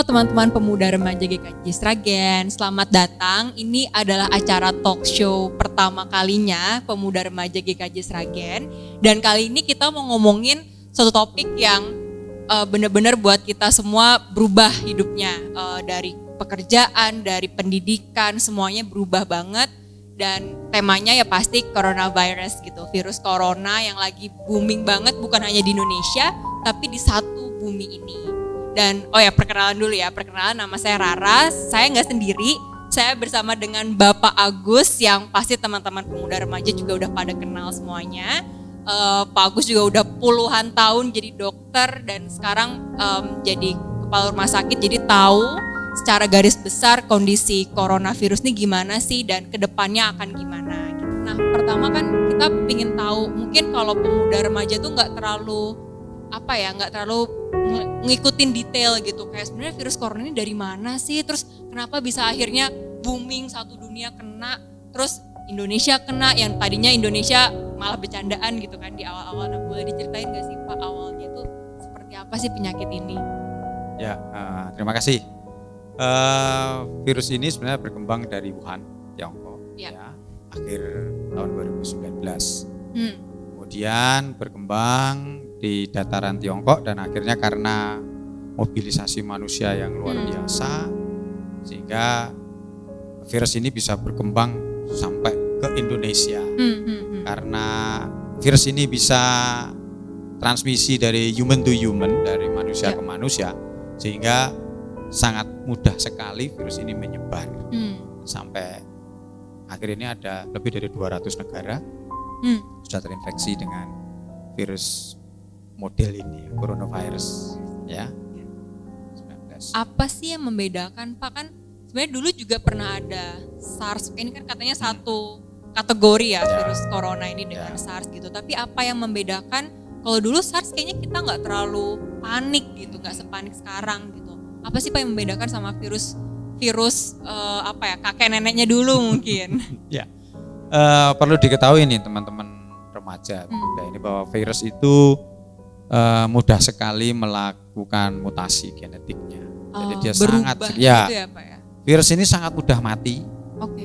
teman-teman pemuda remaja GKJ Sragen, selamat datang. Ini adalah acara talk show pertama kalinya pemuda remaja GKJ Sragen. Dan kali ini kita mau ngomongin suatu topik yang benar-benar buat kita semua berubah hidupnya. Dari pekerjaan, dari pendidikan, semuanya berubah banget. Dan temanya ya pasti coronavirus gitu, virus corona yang lagi booming banget bukan hanya di Indonesia, tapi di satu bumi ini. Dan perkenalan dulu ya, nama saya Rara, saya nggak sendiri, saya bersama dengan Bapak Agus yang pasti teman-teman pemuda remaja juga udah pada kenal semuanya. Pak Agus juga udah puluhan tahun jadi dokter dan sekarang jadi kepala rumah sakit, jadi tahu secara garis besar kondisi coronavirus ini gimana sih dan kedepannya akan gimana. Nah pertama kan kita ingin tahu, mungkin kalau pemuda remaja tuh nggak terlalu ngikutin detail gitu, kayak sebenarnya virus corona ini dari mana sih, terus kenapa bisa akhirnya booming satu dunia kena, terus Indonesia kena, yang tadinya Indonesia malah bercandaan gitu kan di awal-awal. Nah boleh diceritain gak sih Pak awalnya itu seperti apa sih penyakit ini? Ya, terima kasih. Virus ini sebenarnya berkembang dari Wuhan, Tiongkok, ya, akhir tahun 2019. Kemudian berkembang di dataran Tiongkok dan akhirnya karena mobilisasi manusia yang luar biasa sehingga virus ini bisa berkembang sampai ke Indonesia. Karena virus ini bisa transmisi dari human to human, dari manusia ke manusia, sehingga sangat mudah sekali virus ini menyebar. Sampai akhirnya ada lebih dari 200 negara sudah terinfeksi dengan virus model ini, coronavirus, ya. 19. Apa sih yang membedakan Pak? Kan sebenarnya dulu juga pernah ada SARS, ini kan katanya satu kategori ya virus corona ini dengan SARS gitu. Tapi apa yang membedakan? Kalau dulu SARS kayaknya kita nggak terlalu panik gitu, nggak sepanik sekarang gitu. Apa sih Pak yang membedakan sama virus kakek neneknya dulu mungkin? Ya, perlu diketahui nih teman-teman remaja muda ini bahwa virus itu mudah sekali melakukan mutasi genetiknya. Jadi dia sangat gitu ya, Pak, ya? Virus ini sangat mudah mati.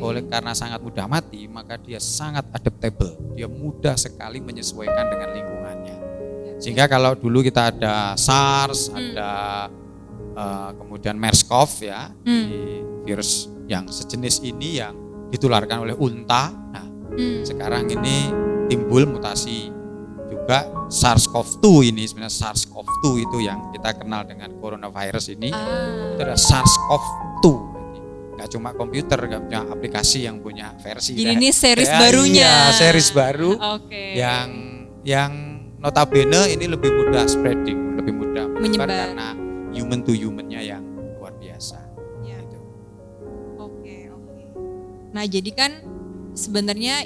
Oleh karena sangat mudah mati, maka dia sangat adaptable. Dia mudah sekali menyesuaikan dengan lingkungannya. Sehingga kalau dulu kita ada SARS, ada kemudian MERS-CoV ya, di virus yang sejenis ini yang ditularkan oleh unta. Nah, sekarang ini timbul mutasi juga SARS-CoV-2 ini, sebenarnya SARS-CoV-2 itu yang kita kenal dengan coronavirus ini. Itu adalah SARS-CoV-2. Nggak cuma komputer, nggak punya aplikasi yang punya versi. Jadi ini series barunya. Iya, series baru yang notabene ini lebih mudah spreading, lebih mudah menyebar karena human to human-nya yang luar biasa. Gitu. Nah jadi kan sebenarnya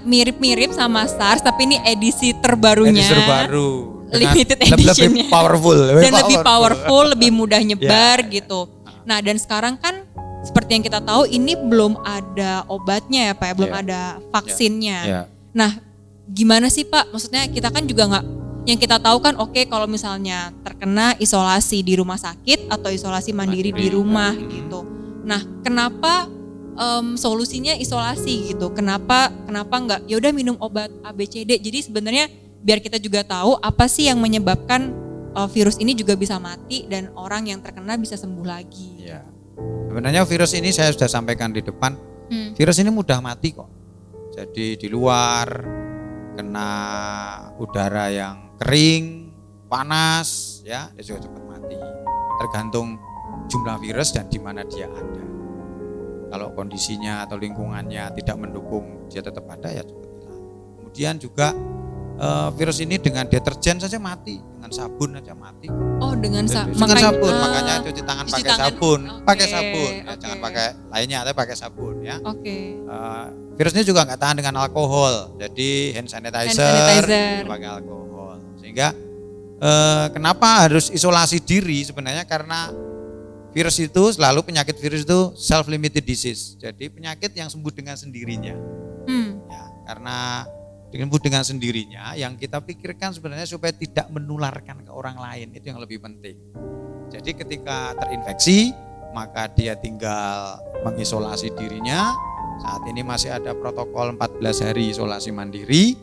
mirip-mirip sama SARS, tapi ini edisi terbarunya. Edisi terbaru. Limited edition-nya. Lebih powerful. Lebih powerful, lebih mudah nyebar gitu. Nah dan sekarang kan seperti yang kita tahu ini belum ada obatnya ya Pak, belum ada vaksinnya. Nah gimana sih Pak, maksudnya kita kan juga nggak, yang kita tahu kan kalau misalnya terkena isolasi di rumah sakit atau isolasi mandiri di rumah gitu. Nah kenapa solusinya isolasi gitu? Kenapa nggak ya udah minum obat ABCD? Jadi sebenarnya biar kita juga tahu apa sih yang menyebabkan virus ini juga bisa mati dan orang yang terkena bisa sembuh lagi. Ya. Sebenarnya virus ini saya sudah sampaikan di depan, virus ini mudah mati kok. Jadi di luar kena udara yang kering, panas, ya dia juga cepat mati. Tergantung jumlah virus dan di mana dia ada. Kalau kondisinya atau lingkungannya tidak mendukung, dia tetap ada ya cepat hilang. Kemudian juga virus ini dengan deterjen saja mati, dengan sabun saja mati. Dengan sabun. Makanya cuci tangan pakai sabun, pakai sabun. Ya, jangan pakai lainnya, tapi pakai sabun ya. Virus ini juga nggak tahan dengan alkohol, jadi hand sanitizer. Pakai alkohol. Sehingga kenapa harus isolasi diri sebenarnya karena virus itu penyakit virus itu self limited disease. Jadi penyakit yang sembuh dengan sendirinya. Ya, karena sembuh dengan sendirinya yang kita pikirkan sebenarnya supaya tidak menularkan ke orang lain, itu yang lebih penting. Jadi ketika terinfeksi, maka dia tinggal mengisolasi dirinya. Saat ini masih ada protokol 14 hari isolasi mandiri.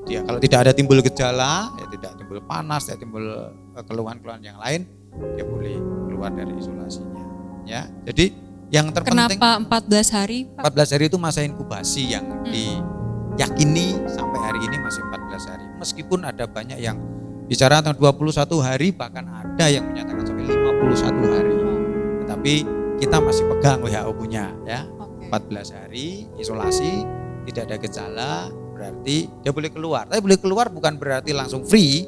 Dia kalau tidak ada timbul gejala, ya tidak timbul panas, tidak timbul keluhan-keluhan yang lain, dia boleh keluar dari isolasinya. Ya, jadi yang terpenting. Kenapa 14 hari, Pak? 14 hari itu masa inkubasi yang diyakini sampai hari ini masih 14 hari. Meskipun ada banyak yang bicara tentang 21 hari, bahkan ada yang menyatakan sampai 51 hari. Tetapi kita masih pegang WHO punya ya. 14 hari isolasi, tidak ada gejala, berarti dia boleh keluar. Tapi boleh keluar bukan berarti langsung free.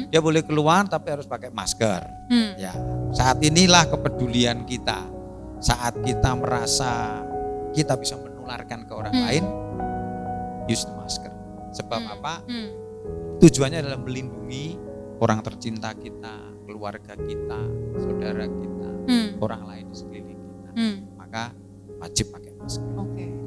Dia boleh keluar tapi harus pakai masker. Ya, saat inilah kepedulian kita. Saat kita merasa kita bisa menularkan ke orang lain, use the masker. Sebab apa? Tujuannya adalah melindungi orang tercinta kita, keluarga kita, saudara kita, orang lain di sekeliling kita. Maka wajib pakai masker.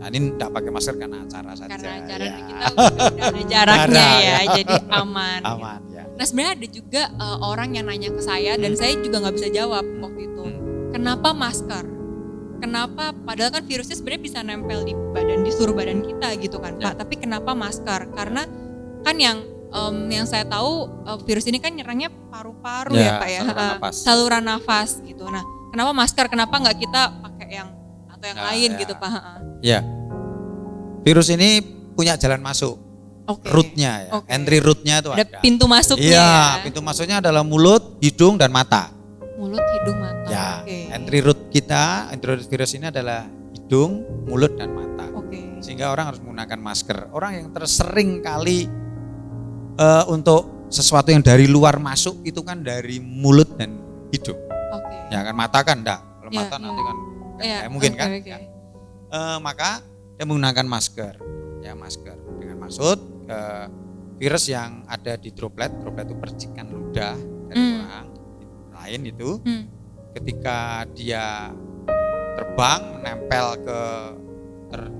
Nah, ini tidak pakai masker karena acara saja. Karena acara ya. kita udah ada jaraknya ya, jadi aman. Aman ya. Nah sebenarnya ada juga orang yang nanya ke saya dan saya juga nggak bisa jawab waktu itu. Kenapa masker? Kenapa? Padahal kan virusnya sebenarnya bisa nempel di badan, di seluruh badan kita gitu kan, Pak. Tapi kenapa masker? Karena kan yang saya tahu virus ini kan nyerangnya paru-paru ya Pak ya, saluran nafas gitu. Nah kenapa masker? Kenapa nggak kita pakai yang atau yang lain gitu Pak? Ya, virus ini punya jalan masuk, rootnya ya, entry rootnya itu ada. Pintu masuknya. Iya, pintu masuknya adalah mulut, hidung dan mata. Mulut, hidung, mata. Ya, entry root kita, entry root virus ini adalah hidung, mulut dan mata. Sehingga orang harus menggunakan masker. Orang yang tersering kali untuk sesuatu yang dari luar masuk itu kan dari mulut dan hidung. Ya kan, mata kan enggak. Kalau mata nanti kan mungkin kan. Maka dia menggunakan masker. Ya, masker dengan maksud virus yang ada di droplet itu percikan ludah dari orang lain itu ketika dia terbang menempel ke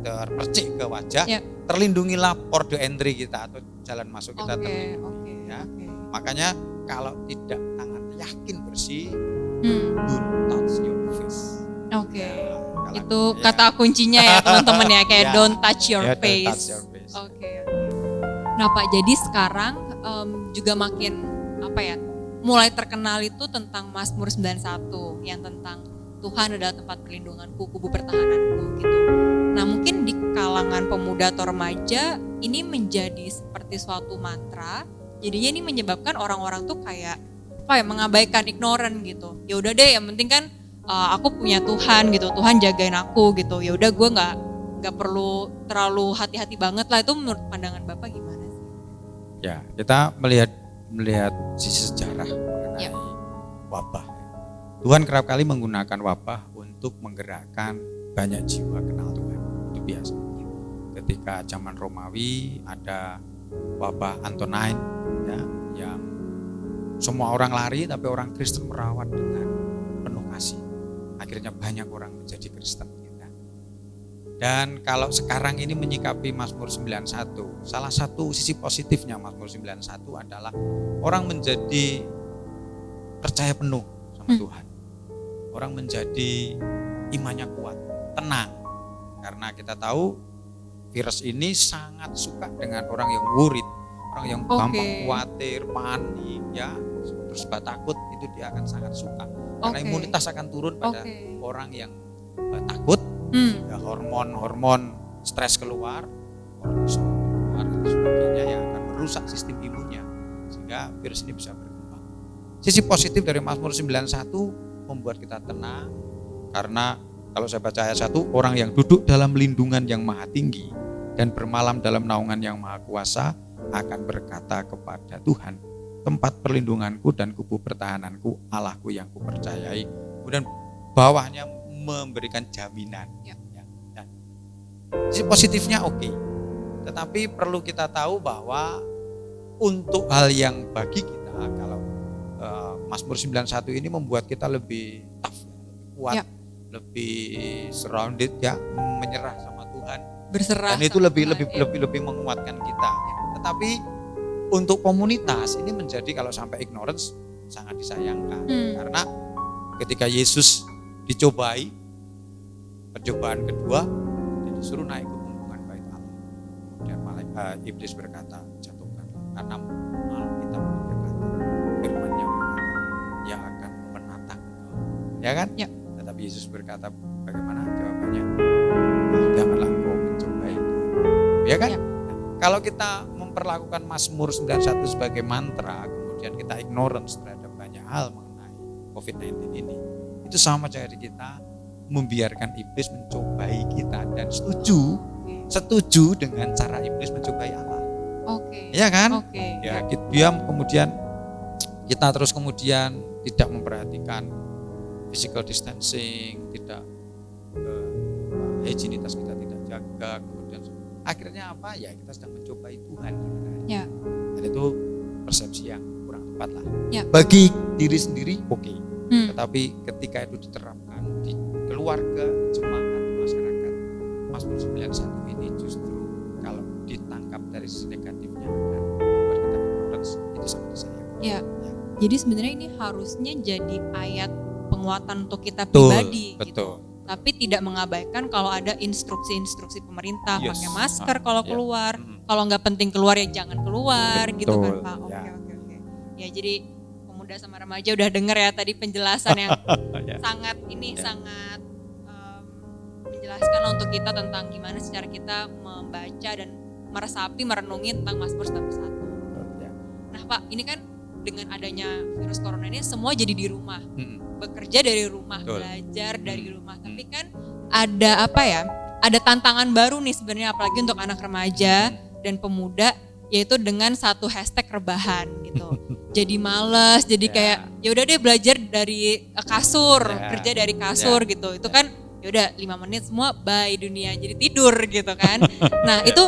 terpercik ke wajah, terlindungilah port entry kita atau jalan masuk kita terlindungi. Makanya kalau tidak tangan yakin bersih, don't touch your face. Itu kata kuncinya ya teman-teman ya, kayak don't touch your face. Nah Pak, jadi sekarang juga makin mulai terkenal itu tentang Mazmur 91 yang tentang Tuhan adalah tempat perlindunganku, kubu pertahananku gitu. Nah mungkin di kalangan pemuda atau remaja ini menjadi seperti suatu mantra, jadinya ini menyebabkan orang-orang tuh kayak mengabaikan, ignoran gitu. Ya udah deh, yang penting kan aku punya Tuhan gitu, Tuhan jagain aku gitu. Ya udah gue nggak perlu terlalu hati-hati banget lah. Itu menurut pandangan Bapak gimana sih? Ya, kita melihat sisi sejarah mengenai wabah. Tuhan kerap kali menggunakan wabah untuk menggerakkan banyak jiwa kenal Tuhan. Itu biasa. Ketika zaman Romawi ada wabah Antonine ya, yang semua orang lari tapi orang Kristen merawat dengan penuh kasih. Akhirnya banyak orang menjadi Kristen. Dan kalau sekarang ini menyikapi Mazmur 91, salah satu sisi positifnya Mazmur 91 adalah orang menjadi percaya penuh sama Tuhan. Orang menjadi imannya kuat, tenang. Karena kita tahu virus ini sangat suka dengan orang yang worried, orang yang gampang khawatir, panik, ya, terus takut, itu dia akan sangat suka. Karena imunitas akan turun pada orang yang takut. Ya, hormon stres keluar, kortisol keluar dan sebagainya yang akan merusak sistem imunnya sehingga virus ini bisa berkembang. Sisi positif dari Mazmur 91 membuat kita tenang karena kalau saya baca ayat 1, orang yang duduk dalam lindungan yang maha tinggi dan bermalam dalam naungan yang maha kuasa akan berkata kepada Tuhan, tempat perlindunganku dan kubu pertahananku, Allahku yang kupercayai. Kemudian bawahnya memberikan jaminan. Dan sisi positifnya tetapi perlu kita tahu bahwa untuk hal yang bagi kita, kalau Mazmur 91 ini membuat kita lebih tough, lebih kuat, lebih surrounded ya, menyerah sama Tuhan. Berserah. Dan itu lebih menguatkan kita. Tetapi untuk komunitas ini menjadi kalau sampai ignorance sangat disayangkan. Karena ketika Yesus dicobai, percobaan kedua, dia disuruh naik ke punggungan bait Allah. Kemudian iblis berkata, jatuhkanlah, karena Alkitab berkata, firman-Nya berkata, yang akan menatang engkau. Ya kan? Ya. Tetapi Yesus berkata, bagaimana jawabannya? Janganlah engkau mencobai Tuhan. Ya kan? Ya. Kalau kita memperlakukan Mazmur 91 sebagai mantra, kemudian kita ignorance terhadap banyak hal mengenai COVID-19 ini, itu sama jadi kita membiarkan iblis mencobai kita dan setuju dengan cara iblis mencobai Allah. Oke. Ya kan? Oke. Ya, dia kemudian kita terus kemudian tidak memperhatikan physical distancing, tidak higienitas kita tidak jaga, kemudian akhirnya apa? Ya kita sedang mencobai Tuhan sebenarnya. Ya. Dan itu persepsi yang kurang tepat lah. Ya. Bagi diri sendiri oke. Tetapi ketika itu diterapkan di keluarga, jemaat, masyarakat, Mazmur 91 ini justru kalau ditangkap dari sisi negatifnya akan membuat kita ignorance, itu sangat disayangkan. Ya. Ya. Jadi sebenarnya ini harusnya jadi ayat penguatan untuk kita Betul, pribadi betul. gitu. Tapi tidak mengabaikan kalau ada instruksi-instruksi pemerintah, pakai masker kalau keluar, kalau nggak penting keluar ya jangan keluar. Betul, gitu kan Pak. Oke. Ya jadi pemuda sama remaja udah denger ya tadi penjelasan yang sangat menjelaskan untuk kita tentang gimana secara kita membaca dan meresapi, merenungi tentang Mazmur 91. Nah Pak, ini kan dengan adanya virus corona ini semua jadi di rumah. Bekerja dari rumah, belajar dari rumah. Tapi kan ada ada tantangan baru nih sebenarnya apalagi untuk anak remaja dan pemuda, yaitu dengan satu hashtag rebahan gitu. Jadi malas, jadi kayak ya udah deh belajar dari kasur, kerja dari kasur gitu. Itu kan ya udah 5 menit semua bye dunia jadi tidur gitu kan. Nah, itu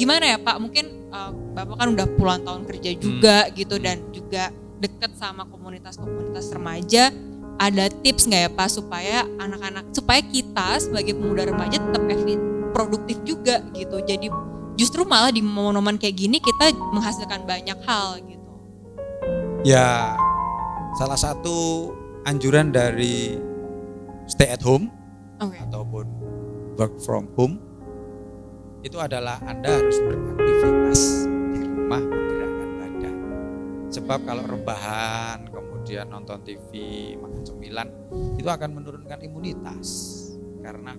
gimana ya Pak? Mungkin Bapak kan udah puluhan tahun kerja juga gitu dan juga dekat sama komunitas-komunitas remaja, ada tips nggak ya Pak supaya kita sebagai pemuda remaja tetap produktif juga gitu. Jadi justru malah di momen-momen kayak gini kita menghasilkan banyak hal gitu. Ya, salah satu anjuran dari stay at home ataupun work from home itu adalah Anda harus beraktivitas di rumah, menggerakkan badan. Sebab kalau rebahan, kemudian nonton TV, makan cemilan, itu akan menurunkan imunitas. Karena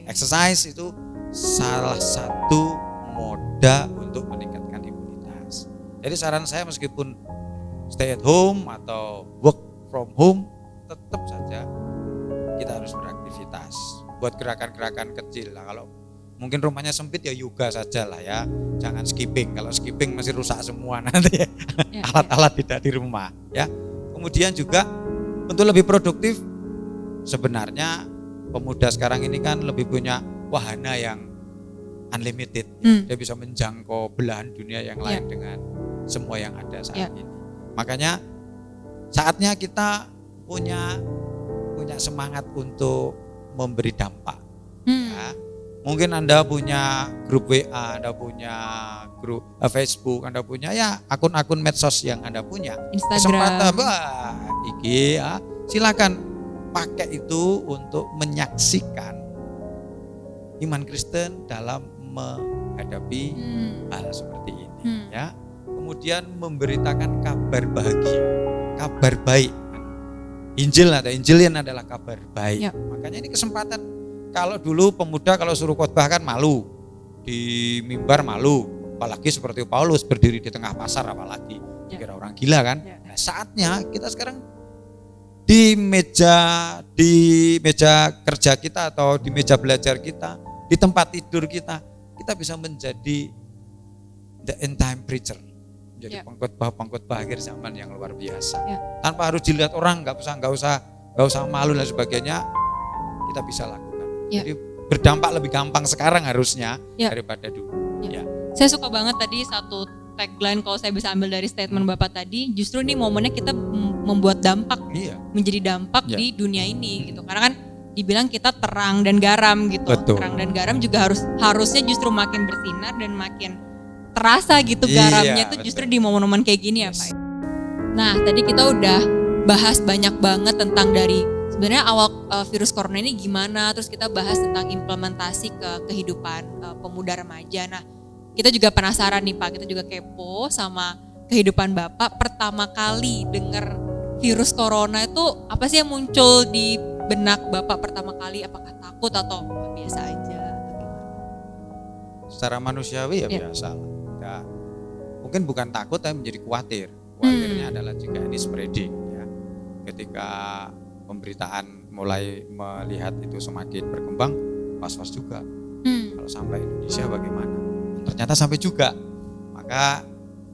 exercise itu salah satu moda untuk meningkatkan imunitas. Jadi saran saya meskipun stay at home atau work from home, tetap saja kita harus beraktivitas. Buat gerakan-gerakan kecil lah. Kalau mungkin rumahnya sempit ya yoga saja lah ya. Jangan skipping. Kalau skipping masih rusak semua nanti ya. Alat-alat tidak di rumah ya. Kemudian juga untuk lebih produktif, sebenarnya pemuda sekarang ini kan lebih punya wahana yang unlimited. Dia bisa menjangkau belahan dunia yang lain dengan semua yang ada saat ini. Makanya saatnya kita punya semangat untuk memberi dampak. Ya. Mungkin Anda punya grup WA, Anda punya grup Facebook, Anda punya ya akun-akun medsos yang Anda punya. Instagram. Kesempatan IG ya, silakan pakai itu untuk menyaksikan iman Kristen dalam menghadapi hal seperti ini ya. Kemudian memberitakan kabar bahagia, kabar baik. Injilin adalah kabar baik. Makanya ini kesempatan. Kalau dulu pemuda kalau suruh khotbah kan malu, di mimbar malu, apalagi seperti Paulus berdiri di tengah pasar apalagi dikira orang gila kan. Nah, saatnya kita sekarang di meja kerja kita atau di meja belajar kita, di tempat tidur kita bisa menjadi the end time preacher, menjadi pengkhotbah akhir zaman yang luar biasa. Tanpa harus dilihat orang, nggak usah malu dan sebagainya, kita bisa lakukan. Jadi berdampak lebih gampang sekarang harusnya daripada dulu. Saya suka banget tadi satu tagline kalau saya bisa ambil dari statement Bapak tadi, justru ini momennya kita membuat dampak, menjadi dampak di dunia ini gitu. Karena kan dibilang kita terang dan garam gitu. Betul. Terang dan garam juga harusnya justru makin bersinar dan makin terasa gitu garamnya itu justru di momen-momen kayak gini ya Pak. Nah, tadi kita udah bahas banyak banget tentang dari sebenarnya awal virus corona ini gimana, terus kita bahas tentang implementasi ke kehidupan pemuda remaja. Nah, kita juga penasaran nih Pak, kita juga kepo sama kehidupan Bapak pertama kali dengar virus corona itu apa sih yang muncul di benak Bapak pertama kali? Apakah takut atau biasa aja? Secara manusiawi ya biasa lah. Ya, mungkin bukan takut tapi menjadi khawatir. Khawatirnya adalah jika ini spreading ya. Ketika pemberitaan mulai melihat itu semakin berkembang, was-was juga. Kalau sampai Indonesia bagaimana? Ternyata sampai juga. Maka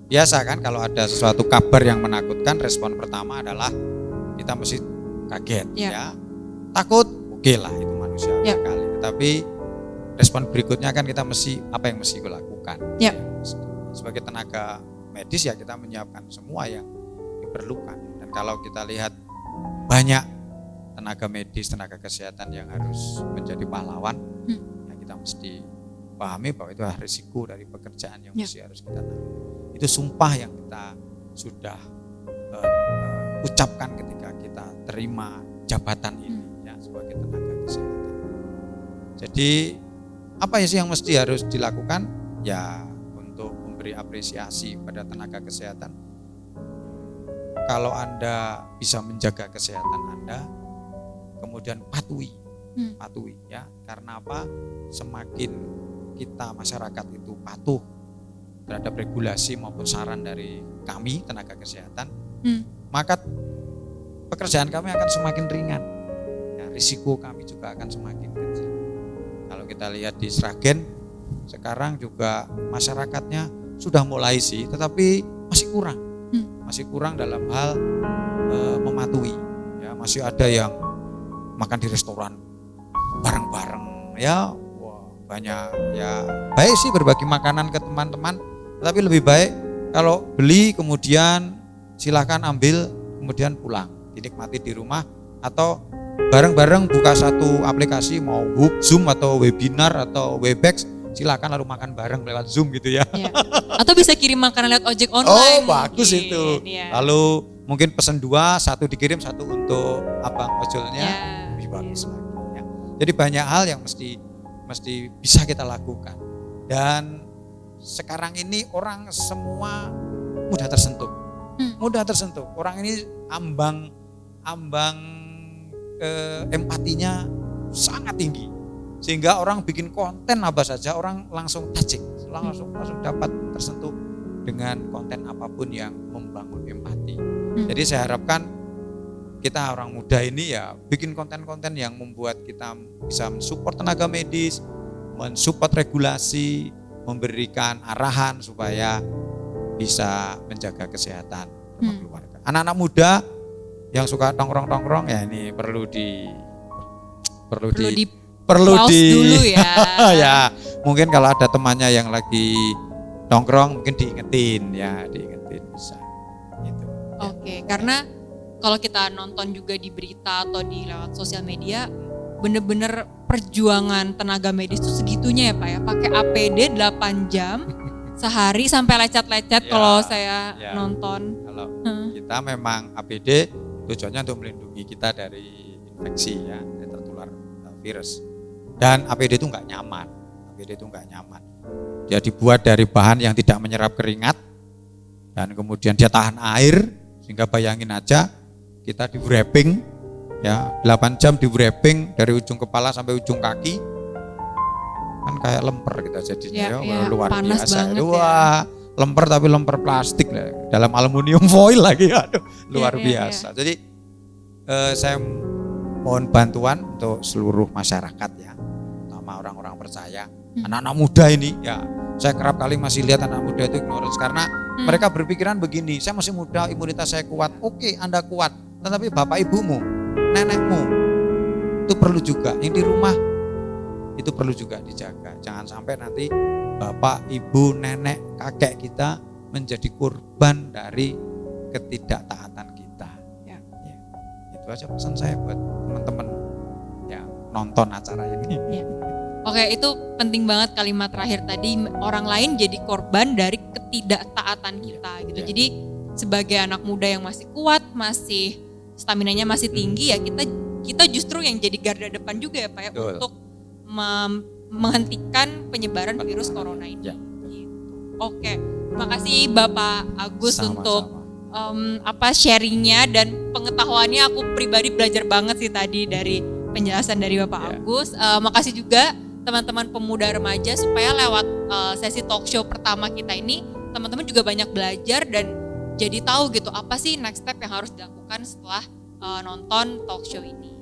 biasa kan kalau ada sesuatu kabar yang menakutkan, respon pertama adalah kita mesti kaget ya. Takut, oke lah itu manusiawi sekali. Tetapi respon berikutnya kan kita mesti apa yang mesti lakukan. Ya, sebagai tenaga medis ya kita menyiapkan semua yang diperlukan. Dan kalau kita lihat banyak tenaga medis, tenaga kesehatan yang harus menjadi pahlawan, ya kita mesti pahami bahwa itu adalah risiko dari pekerjaan yang mesti harus kita tanggung. Itu sumpah yang kita sudah ucapkan ketika kita terima jabatan ini ya sebagai tenaga kesehatan. Jadi apa sih yang mesti harus dilakukan? Ya untuk memberi apresiasi pada tenaga kesehatan. Kalau Anda bisa menjaga kesehatan Anda, kemudian patuhi ya. Karena apa? Semakin kita masyarakat itu patuh terhadap regulasi maupun saran dari kami tenaga kesehatan, maka pekerjaan kami akan semakin ringan. Ya, risiko kami juga akan semakin kecil. Kalau kita lihat di Sragen sekarang juga masyarakatnya sudah mulai sih, tetapi masih kurang dalam hal mematuhi. Ya, masih ada yang makan di restoran bareng-bareng ya. Banyak ya, baik sih berbagi makanan ke teman-teman, tapi lebih baik kalau beli kemudian silakan ambil kemudian pulang, dinikmati di rumah atau bareng-bareng buka satu aplikasi mau Zoom atau webinar atau Webex, silakan lalu makan bareng lewat Zoom gitu ya. Atau bisa kirim makanan lewat ojek online. Oh bagus mungkin. Itu. Ya. Lalu mungkin pesen 2, 1 dikirim, 1 untuk abang ojolnya, lebih bagus lagi. Ya. Jadi banyak hal yang mesti bisa kita lakukan. Dan sekarang ini orang semua mudah tersentuh. Orang ini ambang empatinya sangat tinggi. Sehingga orang bikin konten apa saja orang langsung touching, langsung dapat tersentuh dengan konten apapun yang membangun empati. Jadi saya harapkan kita orang muda ini ya bikin konten-konten yang membuat kita bisa mensupport tenaga medis, mensupport regulasi, memberikan arahan supaya bisa menjaga kesehatan keluarga. Anak-anak muda yang suka tongkrong-tongkrong ya ini perlu di dulu ya. Ya, mungkin kalau ada temannya yang lagi nongkrong mungkin diingetin bisa. Gitu. Oke, karena kalau kita nonton juga di berita atau di lewat sosial media, bener-bener perjuangan tenaga medis itu segitunya ya Pak ya. Pakai APD 8 jam sehari sampai lecet-lecet kalau saya nonton. Kalau kita memang APD tujuannya untuk melindungi kita dari infeksi ya, dari tertular virus. Dan APD itu nggak nyaman. Dia dibuat dari bahan yang tidak menyerap keringat dan kemudian dia tahan air, sehingga bayangin aja kita di wrapping ya 8 jam di wrapping dari ujung kepala sampai ujung kaki kan kayak lemper kita jadinya luar biasa. Lemper tapi lemper plastik lah, dalam aluminium foil lagi, aduh luar biasa. Jadi saya mohon bantuan untuk seluruh masyarakat ya, sama orang-orang percaya, anak-anak muda ini ya. Saya kerap kali masih lihat anak muda itu ignorance karena mereka berpikiran begini, saya masih muda, imunitas saya kuat. Oke, Anda kuat, tetapi bapak ibumu, nenekmu itu perlu juga, yang di rumah itu perlu juga dijaga. Jangan sampai nanti bapak, ibu, nenek, kakek kita menjadi korban dari ketidaktaatan kita. Ya. Itu aja pesan saya buat teman-teman yang nonton acara ini. Ya. Oke, itu penting banget kalimat terakhir tadi, orang lain jadi korban dari ketidaktaatan kita gitu. Jadi sebagai anak muda yang masih kuat, masih staminanya masih tinggi ya kita justru yang jadi garda depan juga ya Pak ya, Betul. untuk menghentikan penyebaran virus corona ini. Ya. Gitu. Oke, makasih Bapak Agus Sama-sama. untuk sharingnya dan pengetahuannya. Aku pribadi belajar banget sih tadi dari penjelasan dari Bapak Ya. Agus. Makasih juga teman-teman pemuda remaja supaya lewat sesi talk show pertama kita ini teman-teman juga banyak belajar dan jadi tahu gitu apa sih next step yang harus dilakukan setelah nonton talk show ini.